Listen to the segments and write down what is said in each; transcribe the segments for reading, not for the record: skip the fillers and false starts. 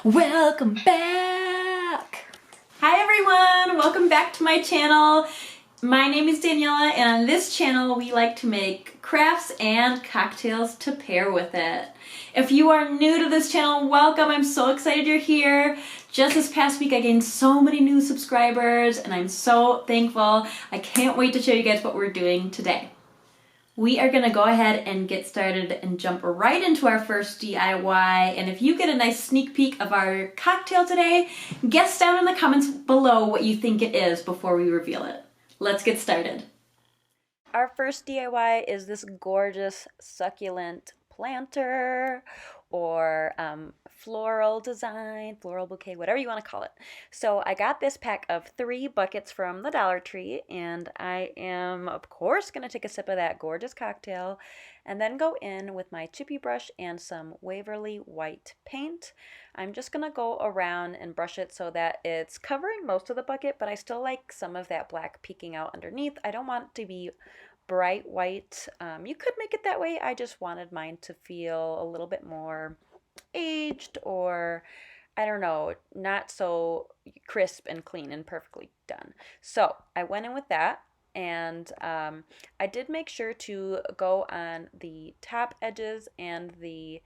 Welcome back! Hi everyone! Welcome back to my channel. My name is Daniela, and on this channel we like to make crafts and cocktails to pair with it. If you are new to this channel, welcome. I'm so excited you're here. Just this past week I gained so many new subscribers and I'm so thankful. I can't wait to show you guys what we're doing today. We are going to go ahead and get started and jump right into our first DIY. And if you get a nice sneak peek of our cocktail today, guess down in the comments below what you think it is before we reveal it. Let's get started. Our first DIY is this gorgeous succulent planter or floral design, floral bouquet, whatever you want to call it. So I got this pack of 3 buckets from the Dollar Tree, and I am, of course, going to take a sip of that gorgeous cocktail and then go in with my chippy brush and some Waverly white paint. I'm just going to go around and brush it so that it's covering most of the bucket, but I still like some of that black peeking out underneath. I don't want it to be bright white. You could make it that way. I just wanted mine to feel a little bit more aged, or I don't know, not so crisp and clean and perfectly done. So I went in with that, and I did make sure to go on the top edges and the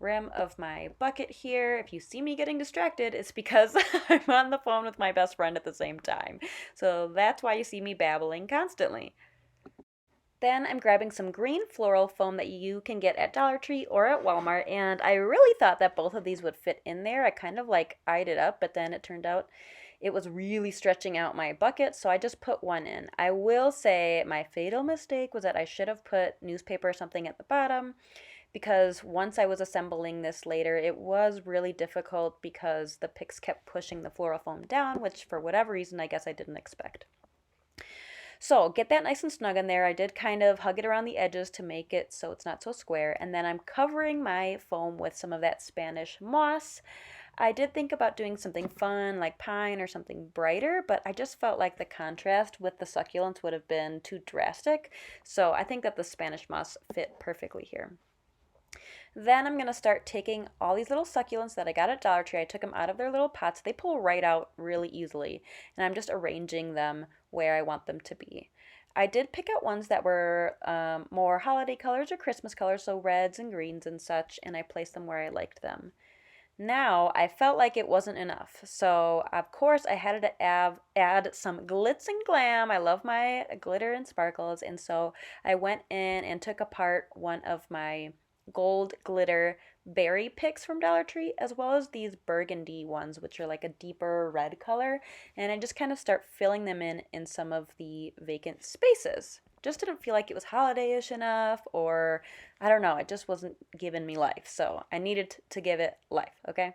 rim of my bucket here. If you see me getting distracted, it's because I'm on the phone with my best friend at the same time. So that's why you see me babbling constantly. Then I'm grabbing some green floral foam that you can get at Dollar Tree or at Walmart, and I really thought that both of these would fit in there. I kind of like eyed it up, but then it turned out it was really stretching out my bucket, so I just put one in. I will say my fatal mistake was that I should have put newspaper or something at the bottom, because once I was assembling this later, it was really difficult because the picks kept pushing the floral foam down, which for whatever reason I guess I didn't expect. So get that nice and snug in there. I did kind of hug it around the edges to make it so it's not so square. And then I'm covering my foam with some of that Spanish moss. I did think about doing something fun like pine or something brighter, but I just felt like the contrast with the succulents would have been too drastic. So I think that the Spanish moss fit perfectly here. Then I'm going to start taking all these little succulents that I got at Dollar Tree. I took them out of their little pots. They pull right out really easily. And I'm just arranging them where I want them to be. I did pick out ones that were more holiday colors or Christmas colors, so reds and greens and such, and I placed them where I liked them. Now, I felt like it wasn't enough, so of course I had to add some glitz and glam. I love my glitter and sparkles, and so I went in and took apart one of my gold glitter berry picks from Dollar Tree, as well as these burgundy ones, which are like a deeper red color, and I just kind of start filling them in some of the vacant spaces. Just didn't feel like it was holiday-ish enough, or I don't know, it just wasn't giving me life, so I needed to give it life, okay?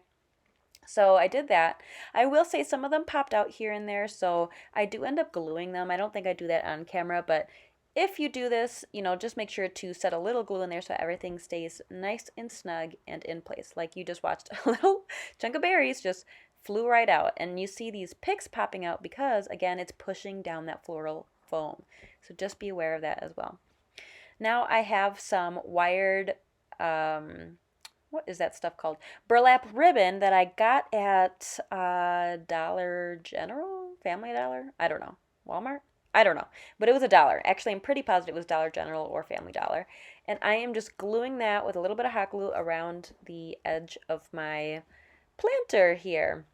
So I did that. I will say some of them popped out here and there, so I do end up gluing them. I don't think I do that on camera, but if you do this, just make sure to set a little glue in there so everything stays nice and snug and in place. Like you just watched a little chunk of berries just flew right out. And you see these picks popping out because, again, it's pushing down that floral foam. So just be aware of that as well. Now I have some wired, what is that stuff called? Burlap ribbon that I got at Dollar General? Family Dollar? I don't know. Walmart? I don't know, but it was $1. Actually, I'm pretty positive it was Dollar General or Family Dollar. And I am just gluing that with a little bit of hot glue around the edge of my planter here,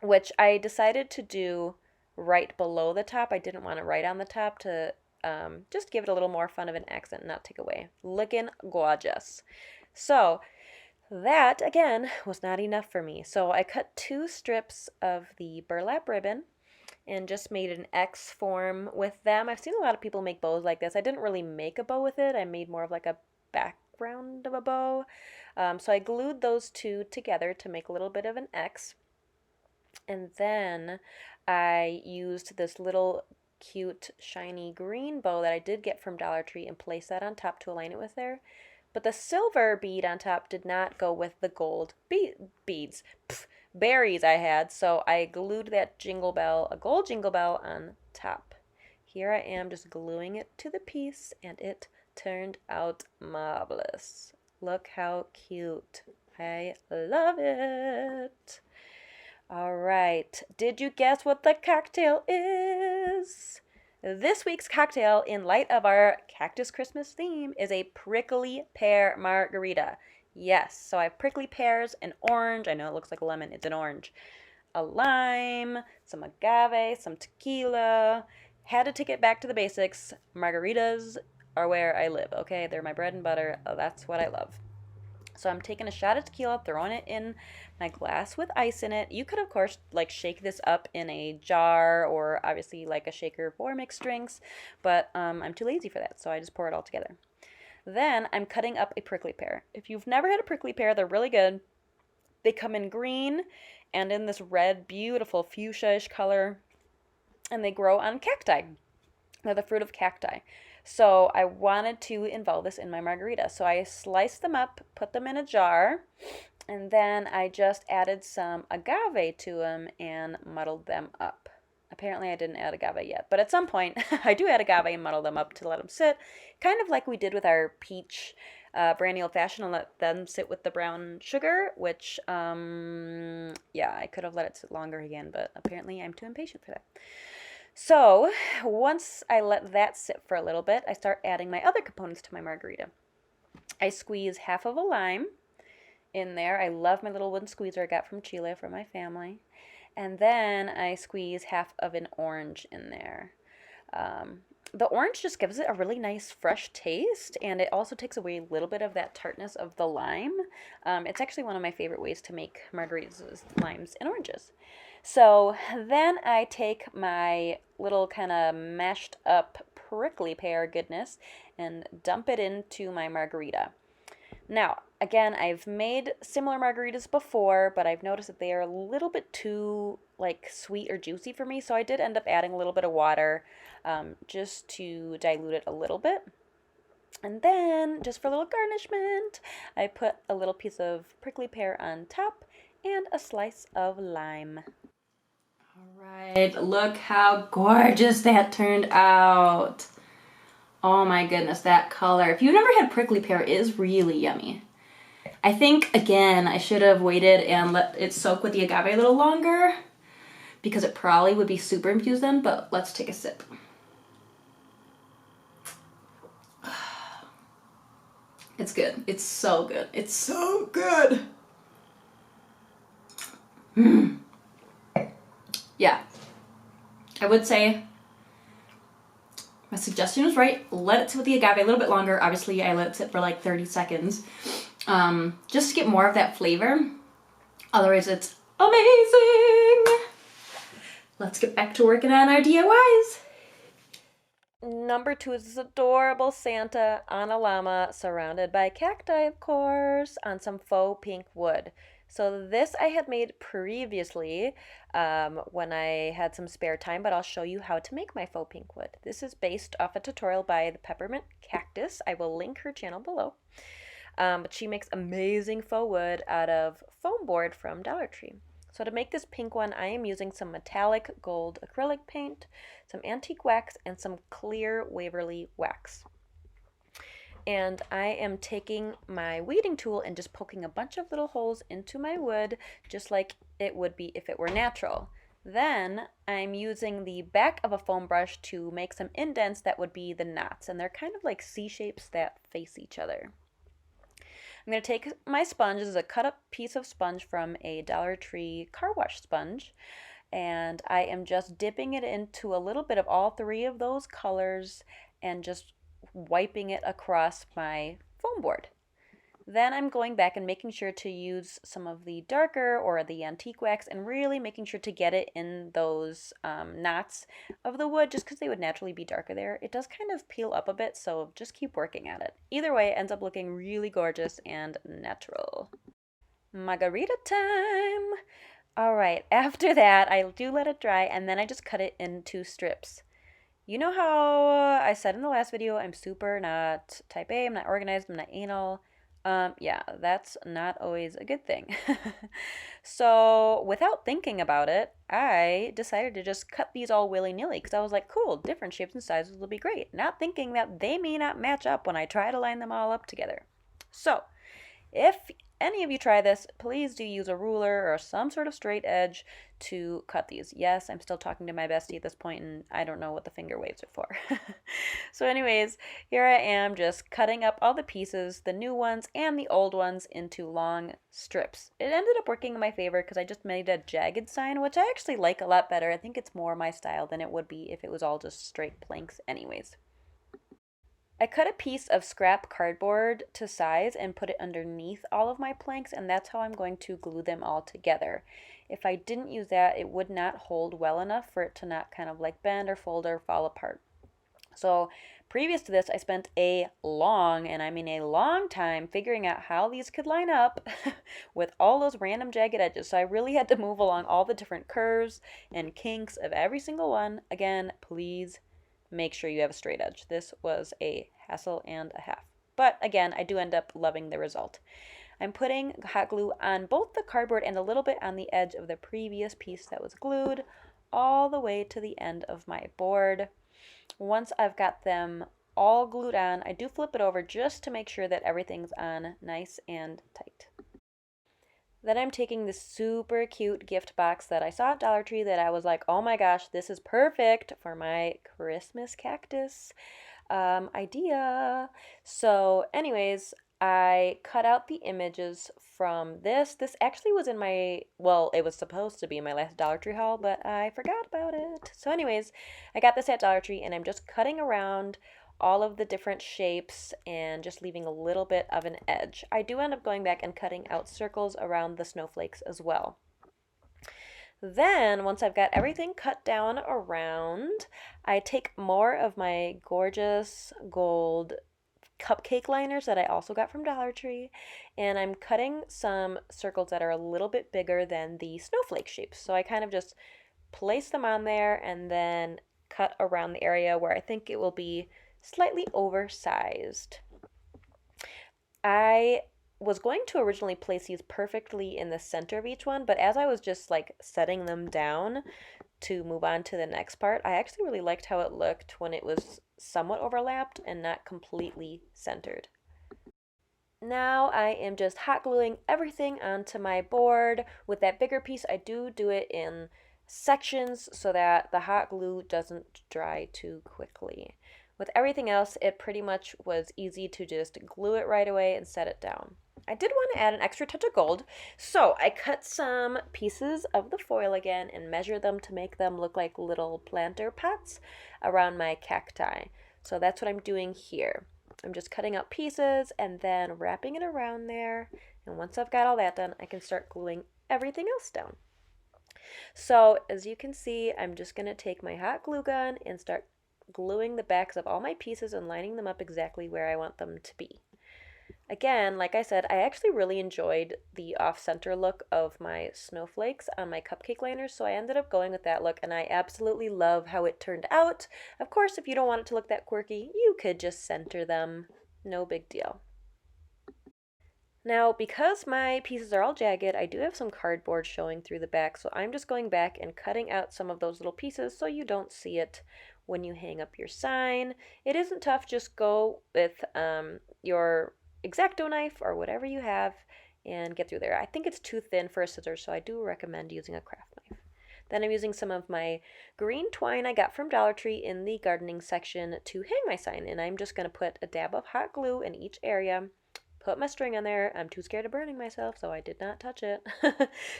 which I decided to do right below the top. I didn't want it right on the top to just give it a little more fun of an accent and not take away. Looking gorgeous. So that, again, was not enough for me. So I cut 2 strips of the burlap ribbon and just made an X form with them. I've seen a lot of people make bows like this. I didn't really make a bow with it. I made more of like a background of a bow. So I glued those 2 together to make a little bit of an X. And then I used this little cute shiny green bow that I did get from Dollar Tree and placed that on top to align it with there. But the silver bead on top did not go with the gold beads. Berries I had, so I glued that jingle bell, a gold jingle bell, on top. Here I am just gluing it to the piece, and it turned out marvelous. Look how cute. I love it. All right, did you guess what the cocktail is? This week's cocktail, in light of our Cactus Christmas theme, is a prickly pear margarita. Yes, so I have prickly pears, an orange, I know it looks like a lemon, it's an orange, a lime, some agave, some tequila. Had to take it back to the basics. Margaritas are where I live, okay? They're my bread and butter. That's what I love. So I'm taking a shot of tequila, throwing it in my glass with ice in it. You could, of course, like shake this up in a jar or obviously like a shaker for mixed drinks, but I'm too lazy for that, so I just pour it all together. Then I'm cutting up a prickly pear. If you've never had a prickly pear, they're really good. They come in green and in this red, beautiful fuchsia-ish color, and they grow on cacti. They're the fruit of cacti. So I wanted to involve this in my margarita. So I sliced them up, put them in a jar, and then I just added some agave to them and muddled them up. Apparently I didn't add agave yet, but at some point I do add agave and muddle them up to let them sit, kind of like we did with our peach brandy old fashioned, and let them sit with the brown sugar, which, yeah, I could have let it sit longer again, but apparently I'm too impatient for that. So once I let that sit for a little bit, I start adding my other components to my margarita. I squeeze half of a lime in there. I love my little wooden squeezer I got from Chile for my family. And then I squeeze half of an orange in there. The orange just gives it a really nice fresh taste, and it also takes away a little bit of that tartness of the lime. It's actually one of my favorite ways to make margaritas is limes and oranges. So then I take my little kind of mashed up prickly pear goodness and dump it into my margarita. Now, again, I've made similar margaritas before, but I've noticed that they are a little bit too like sweet or juicy for me, so I did end up adding a little bit of water just to dilute it a little bit. And then, just for a little garnishment, I put a little piece of prickly pear on top and a slice of lime. All right, look how gorgeous that turned out. Oh my goodness, that color. If you've never had prickly pear, it is really yummy. I think, again, I should have waited and let it soak with the agave a little longer because it probably would be super infused then, but let's take a sip. It's good. It's so good. It's so good. Yeah. I would say my suggestion was right. Let it sit with the agave a little bit longer. Obviously, I let it sit for like 30 seconds. Just to get more of that flavor. Otherwise, it's amazing. Let's get back to working on our DIYs. Number 2 is this adorable Santa on a llama, surrounded by cacti, of course, on some faux pink wood. So this I had made previously when I had some spare time, but I'll show you how to make my faux pink wood. This is based off a tutorial by the Peppermint Cactus. I will link her channel below. But she makes amazing faux wood out of foam board from Dollar Tree. So to make this pink one, I am using some metallic gold acrylic paint, some antique wax, and some clear Waverly wax. And I am taking my weeding tool and just poking a bunch of little holes into my wood, just like it would be if it were natural. Then I'm using the back of a foam brush to make some indents that would be the knots, and they're kind of like C-shapes that face each other. I'm going to take my sponge. This is a cut up piece of sponge from a Dollar Tree car wash sponge, and I am just dipping it into a little bit of all 3 of those colors and just wiping it across my foam board. Then I'm going back and making sure to use some of the darker or the antique wax and really making sure to get it in those knots of the wood, just because they would naturally be darker there. It does kind of peel up a bit, so just keep working at it. Either way, it ends up looking really gorgeous and natural. Margarita time! Alright, after that, I do let it dry and then I just cut it into strips. You know how I said in the last video, I'm super not type A, I'm not organized, I'm not anal. Yeah, that's not always a good thing. So without thinking about it, I decided to just cut these all willy-nilly because I was like, cool, different shapes and sizes will be great. Not thinking that they may not match up when I try to line them all up together. So if any of you try this, please do use a ruler or some sort of straight edge to cut these. Yes, I'm still talking to my bestie at this point, and I don't know what the finger waves are for. So anyways, here I am just cutting up all the pieces, the new ones and the old ones, into long strips. It ended up working in my favor because I just made a jagged sign, which I actually like a lot better. I think it's more my style than it would be if it was all just straight planks anyways. I cut a piece of scrap cardboard to size and put it underneath all of my planks, and that's how I'm going to glue them all together. If I didn't use that, it would not hold well enough for it to not kind of like bend or fold or fall apart. So previous to this, I spent a long, and I mean a long time, figuring out how these could line up with all those random jagged edges. So I really had to move along all the different curves and kinks of every single one. Again, please make sure you have a straight edge. This was a hassle and a half. But again, I do end up loving the result. I'm putting hot glue on both the cardboard and a little bit on the edge of the previous piece that was glued all the way to the end of my board. Once I've got them all glued on, I do flip it over just to make sure that everything's on nice and tight. Then I'm taking this super cute gift box that I saw at Dollar Tree that I was like, oh my gosh, this is perfect for my Christmas cactus idea. So anyways, I cut out the images from this. This actually was in my, well, it was supposed to be in my last Dollar Tree haul, but I forgot about it. So anyways, I got this at Dollar Tree and I'm just cutting around all of the different shapes and just leaving a little bit of an edge. I do end up going back and cutting out circles around the snowflakes as well. Then, once I've got everything cut down around, I take more of my gorgeous gold cupcake liners that I also got from Dollar Tree, and I'm cutting some circles that are a little bit bigger than the snowflake shapes. So I kind of just place them on there and then cut around the area where I think it will be slightly oversized. I was going to originally place these perfectly in the center of each one, but as I was just like setting them down to move on to the next part, I actually really liked how it looked when it was somewhat overlapped and not completely centered. Now I am just hot gluing everything onto my board. With that bigger piece, I do it in sections so that the hot glue doesn't dry too quickly. With everything else, it pretty much was easy to just glue it right away and set it down. I did want to add an extra touch of gold, so I cut some pieces of the foil again and measured them to make them look like little planter pots around my cacti. So that's what I'm doing here. I'm just cutting out pieces and then wrapping it around there, and once I've got all that done, I can start gluing everything else down. So as you can see, I'm just going to take my hot glue gun and start gluing the backs of all my pieces and lining them up exactly where I want them to be. Again, like I said, I actually really enjoyed the off-center look of my snowflakes on my cupcake liners, so I ended up going with that look, and I absolutely love how it turned out. Of course, if you don't want it to look that quirky, you could just center them. No big deal. Now, because my pieces are all jagged, I do have some cardboard showing through the back, so I'm just going back and cutting out some of those little pieces so you don't see it when you hang up your sign. It isn't tough, just go with your X-Acto knife or whatever you have and get through there. I think it's too thin for a scissors, so I do recommend using a craft knife. Then I'm using some of my green twine I got from Dollar Tree in the gardening section to hang my sign, and I'm just going to put a dab of hot glue in each area, put my string on there. I'm too scared of burning myself, so I did not touch it.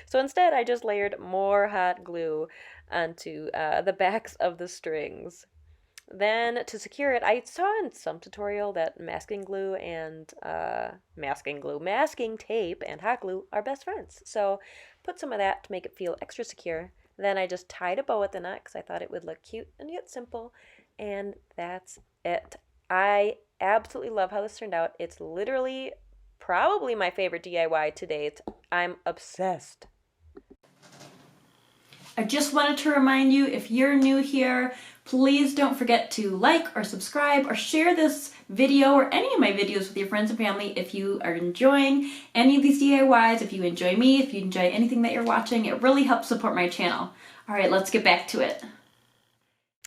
So instead, I just layered more hot glue onto the backs of the strings. Then to secure it, I saw in some tutorial that masking tape and hot glue are best friends. So put some of that to make it feel extra secure. Then I just tied a bow at the knot because I thought it would look cute and yet simple. And that's it. I absolutely love how this turned out. It's literally probably my favorite DIY to date. I'm obsessed. I just wanted to remind you, if you're new here, please don't forget to like or subscribe or share this video or any of my videos with your friends and family if you are enjoying any of these DIYs, if you enjoy me, if you enjoy anything that you're watching. It really helps support my channel. All right, let's get back to it.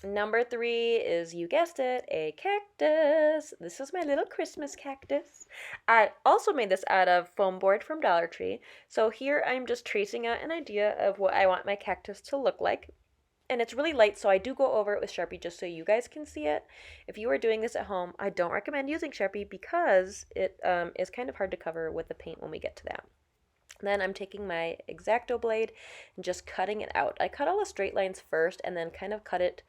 Number 3 is, you guessed it, a cactus. This is my little Christmas cactus. I also made this out of foam board from Dollar Tree. So here I'm just tracing out an idea of what I want my cactus to look like. And it's really light, so I do go over it with Sharpie just so you guys can see it. If you are doing this at home, I don't recommend using Sharpie because it is kind of hard to cover with the paint when we get to that. Then I'm taking my X-Acto blade and just cutting it out. I cut all the straight lines first and then kind of cut it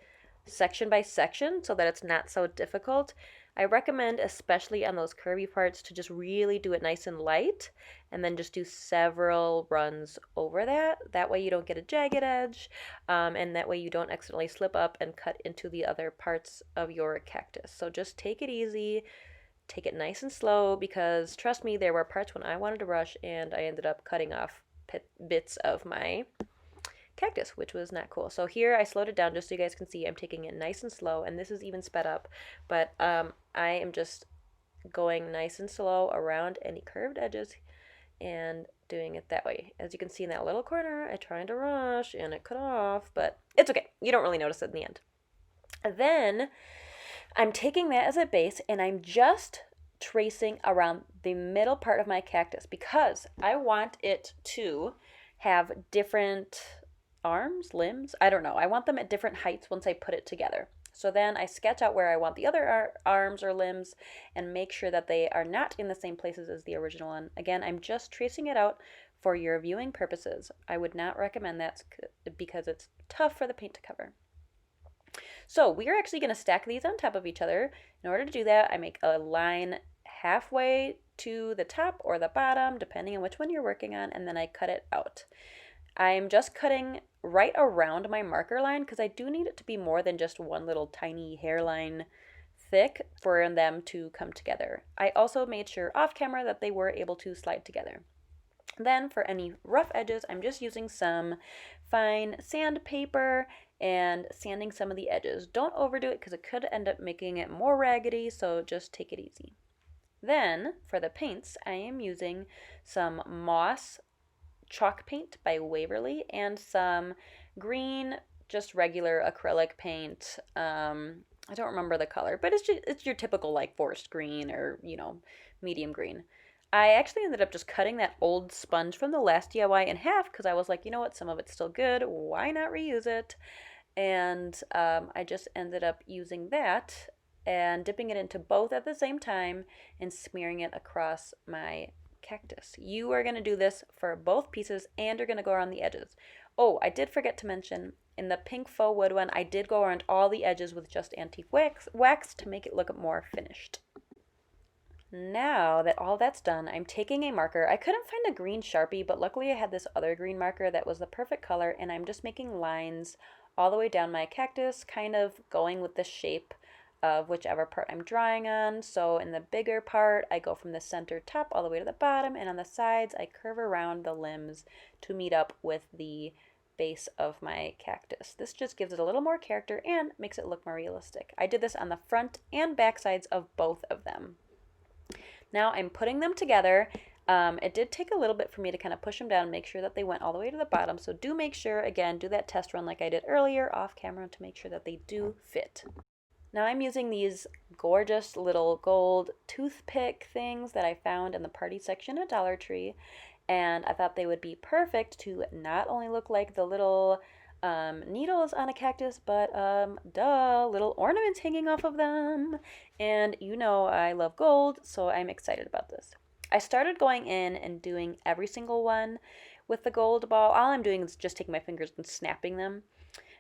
section by section so that it's not so difficult. I recommend, especially on those curvy parts, to just really do it nice and light and then just do several runs over that. That way you don't get a jagged edge, and that way you don't accidentally slip up and cut into the other parts of your cactus. So just take it easy, take it nice and slow, because trust me, there were parts when I wanted to rush and I ended up cutting off bits of my cactus, which was not cool. So here I slowed it down just so you guys can see I'm taking it nice and slow, and this is even sped up, but I am just going nice and slow around any curved edges and doing it that way. As you can see in that little corner, I tried to rush and it cut off, but it's okay. You don't really notice it in the end. Then I'm taking that as a base and I'm just tracing around the middle part of my cactus because I want it to have different arms, limbs, I don't know. I want them at different heights once I put it together. So then I sketch out where I want the other arms or limbs and make sure that they are not in the same places as the original one. Again, I'm just tracing it out for your viewing purposes. I would not recommend that because it's tough for the paint to cover. So we are actually going to stack these on top of each other. In order to do that, I make a line halfway to the top or the bottom, depending on which one you're working on, and then I cut it out. I'm just cutting right around my marker line because I do need it to be more than just one little tiny hairline thick for them to come together. I also made sure off camera that they were able to slide together. Then for any rough edges, I'm just using some fine sandpaper and sanding some of the edges. Don't overdo it because it could end up making it more raggedy, so just take it easy. Then for the paints, I am using some moss chalk paint by Waverly and some green, just regular acrylic paint. I don't remember the color, but it's your typical like forest green or, you know, medium green. I actually ended up just cutting that old sponge from the last DIY in half because I was like, you know what, some of it's still good, why not reuse it? And I just ended up using that and dipping it into both at the same time and smearing it across my cactus. You are going to do this for both pieces and you're going to go around the edges. Oh, I did forget to mention, in the pink faux wood one, I did go around all the edges with just antique wax to make it look more finished. Now that all that's done, I'm taking a marker. I couldn't find a green Sharpie, but luckily I had this other green marker that was the perfect color, and I'm just making lines all the way down my cactus, kind of going with the shape of whichever part I'm drawing on. So in the bigger part, I go from the center top all the way to the bottom, and on the sides, I curve around the limbs to meet up with the base of my cactus. This just gives it a little more character and makes it look more realistic. I did this on the front and back sides of both of them. Now I'm putting them together. It did take a little bit for me to kind of push them down and make sure that they went all the way to the bottom. So do make sure, again, do that test run like I did earlier off camera to make sure that they do fit. Now I'm using these gorgeous little gold toothpick things that I found in the party section at Dollar Tree, and I thought they would be perfect to not only look like the little needles on a cactus, but little ornaments hanging off of them. And you know I love gold, so I'm excited about this. I started going in and doing every single one with the gold ball. All I'm doing is just taking my fingers and snapping them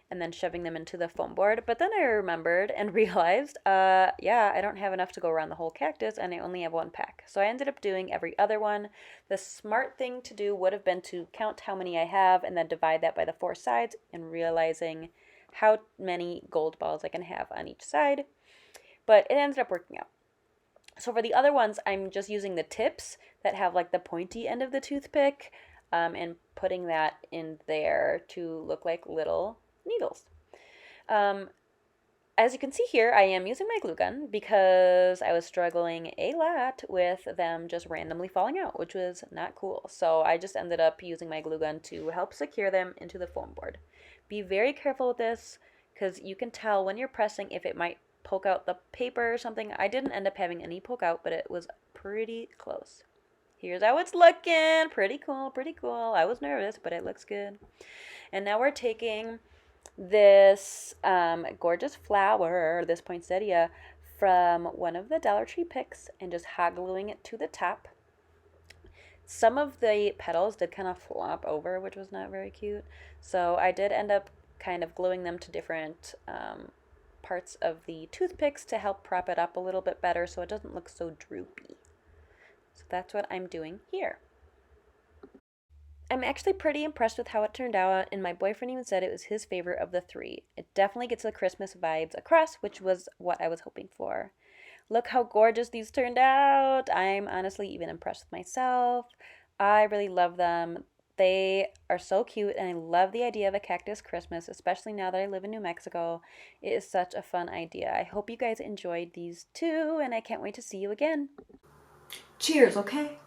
and then shoving them into the foam board. But then I remembered and realized, yeah, I don't have enough to go around the whole cactus and I only have one pack. So I ended up doing every other one. The smart thing to do would have been to count how many I have and then divide that by the 4 sides and realizing how many gold balls I can have on each side. But it ended up working out. So for the other ones, I'm just using the tips that have like the pointy end of the toothpick and putting that in there to look like little needles. As you can see here, I am using my glue gun because I was struggling a lot with them just randomly falling out, which was not cool. So I just ended up using my glue gun to help secure them into the foam board. Be very careful with this because you can tell when you're pressing if it might poke out the paper or something. I didn't end up having any poke out, but it was pretty close. Here's how it's looking. Pretty cool, pretty cool. I was nervous, but it looks good. And now we're taking this gorgeous flower, this poinsettia, from one of the Dollar Tree picks and just hot gluing it to the top. Some of the petals did kind of flop over, which was not very cute. So I did end up kind of gluing them to different parts of the toothpicks to help prop it up a little bit better so it doesn't look so droopy. So that's what I'm doing here. I'm actually pretty impressed with how it turned out, and my boyfriend even said it was his favorite of the three. It definitely gets the Christmas vibes across, which was what I was hoping for. Look how gorgeous these turned out. I'm honestly even impressed with myself. I really love them. They are so cute, and I love the idea of a cactus Christmas, especially now that I live in New Mexico. It is such a fun idea. I hope you guys enjoyed these too, and I can't wait to see you again. Cheers, okay?